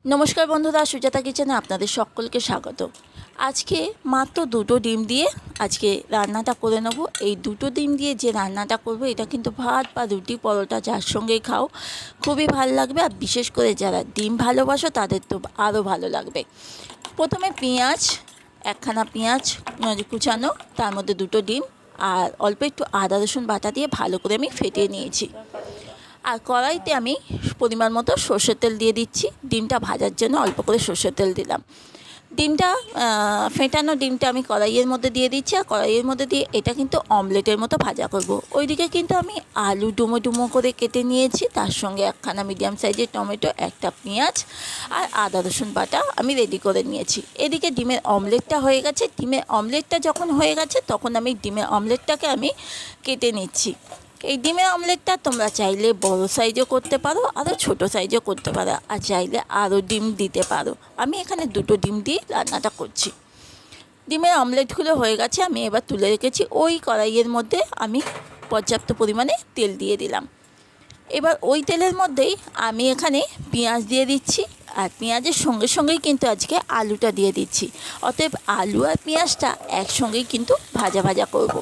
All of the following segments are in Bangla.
নমস্কার বন্ধুরা, সুজাতা কিচেনে আপনাদের সকলকে স্বাগত। আজকে মাত্র দুটো ডিম দিয়ে আজকে রান্নাটা করে নেব। এই দুটো ডিম দিয়ে যে রান্নাটা করব এটা কিন্তু ভাত বা রুটি পরোটা যার সঙ্গেই খাও খুবই ভালো লাগবে, আর বিশেষ করে যারা ডিম ভালোবাসো তাদের তো আরও ভালো লাগবে। প্রথমে পেঁয়াজ, একখানা পেঁয়াজ কুচানো, তার মধ্যে দুটো ডিম আর অল্প একটু আদা রসুন বাটা দিয়ে ভালো করে আমি ফেটিয়ে নিয়েছি। আর কড়াইতে আমি পরিমাণ মতো সর্ষের তেল দিয়ে দিচ্ছি। ডিমটা ভাজার জন্য অল্প করে সর্ষের তেল দিলাম। ডিমটা ফেটানো ডিমটা আমি কড়াইয়ের মধ্যে দিয়ে দিচ্ছি, আর কড়াইয়ের মধ্যে দিয়ে এটা কিন্তু অমলেটের মতো ভাজা করব। ওইদিকে কিন্তু আমি আলু ডুমো ডুমো করে কেটে নিয়েছি, তার সঙ্গে একখানা মিডিয়াম সাইজের টমেটো, একটা পেঁয়াজ আর আদা রসুন বাটা আমি রেডি করে নিয়েছি। এদিকে ডিমের অমলেটটা হয়ে গেছে। ডিমের অমলেটটা যখন হয়ে গেছে তখন আমি ডিমের অমলেটটাকে আমি কেটে নিচ্ছি। এই ডিমের অমলেটটা তোমরা চাইলে বড় সাইজও করতে পারো, আরও ছোটো সাইজও করতে পারো, আর চাইলে আরও ডিম দিতে পারো। আমি এখানে দুটো ডিম দিয়ে রান্নাটা করছি। ডিমের অমলেটগুলো হয়ে গেছে, আমি এবার তুলে রেখেছি। ওই কড়াইয়ের মধ্যে আমি পর্যাপ্ত পরিমাণে তেল দিয়ে দিলাম। এবার ওই তেলের মধ্যেই আমি এখানে পেঁয়াজ দিয়ে দিচ্ছি, আর পেঁয়াজের সঙ্গে সঙ্গেই কিন্তু আজকে আলুটা দিয়ে দিচ্ছি। অতএব আলু আর পেঁয়াজটা একসঙ্গেই কিন্তু ভাজা ভাজা করব।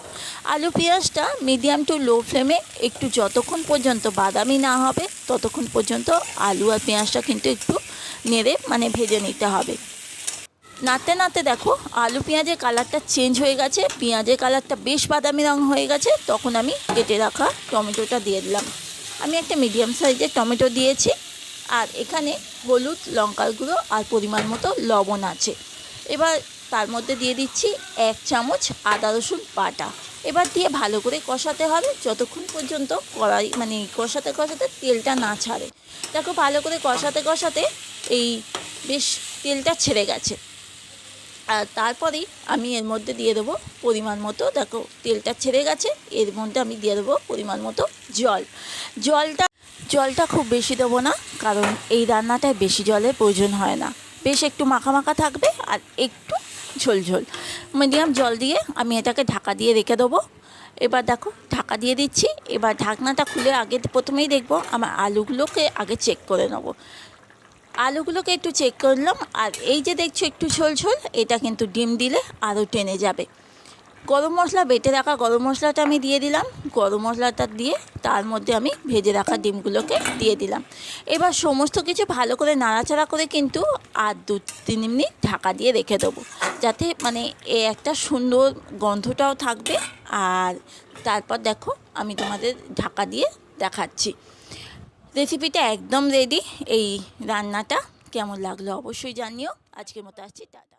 আলু পেঁয়াজটা মিডিয়াম টু লো ফ্লেমে একটু যতক্ষণ পর্যন্ত বাদামি না হবে ততক্ষণ পর্যন্ত আলু আর পেঁয়াজটা কিন্তু একটু নেড়ে ভেজে নিতে হবে। নাড়তে নাড়তে দেখো আলু পেঁয়াজের কালারটা চেঞ্জ হয়ে গেছে, পেঁয়াজের কালারটা বেশ বাদামি রঙ হয়ে গেছে। তখন আমি কেটে রাখা টমেটোটা দিয়ে দিলাম। আমি একটা মিডিয়াম সাইজের টমেটো দিয়েছি, আর এখানে হলুদ, লঙ্কার গুঁড়ো আর পরিমাণ মতো লবণ আছে। এবার তার মধ্যে দিয়ে দিচ্ছি 1 চামচ আদা রসুন বাটা। এবার দিয়ে ভালো করে কষাতে হবে যতক্ষণ পর্যন্ত কড়াই কষাতে কষাতে তেলটা না ছাড়ে। দেখো ভালো করে কষাতে কষাতে এই বেশ তেলটা ছেড়ে গেছে। আর তারপরেই আমি এর মধ্যে দিয়ে দেবো পরিমাণ মতো, দেখো তেলটা ছেড়ে গেছে, এর মধ্যে আমি দিয়ে দেবো পরিমাণ মতো জল। জলটা খুব বেশি দেবো না, কারণ এই রান্নাটায় বেশি জলের প্রয়োজন হয় না। বেশ একটু মাখা মাখা থাকবে আর একটু ঝোল ঝোল মিডিয়াম জল দিয়ে আমি এটাকে ঢাকা দিয়ে রেখে দেবো। এবার দেখো ঢাকা দিয়ে দিচ্ছি। এবার ঢাকনাটা খুলে প্রথমেই দেখবো আমার আলুগুলোকে আগে চেক করে নেবো। আলুগুলোকে একটু চেক করলাম, আর এই যে দেখছো একটু ঝোল ঝোল, এটা কিন্তু ডিম দিলে আরও টেনে যাবে। গরম মশলা, বেটে রাখা গরম মশলাটা আমি দিয়ে দিলাম। গরম মশলাটা দিয়ে তার মধ্যে আমি ভেজে রাখা ডিমগুলোকে দিয়ে দিলাম। এবার সমস্ত কিছু ভালো করে নাড়াচাড়া করে কিন্তু আর 2-3 মিনিট ঢাকা দিয়ে রেখে দেবো, যাতে একটা সুন্দর গন্ধটাও থাকবে। আর তারপর দেখো আমি তোমাদের ঢাকা দিয়ে দেখাচ্ছি। রেসিপিটা একদম রেডি। এই রান্নাটা কেমন লাগলো অবশ্যই জানিও। আজকের মতো আসছি, টাটা।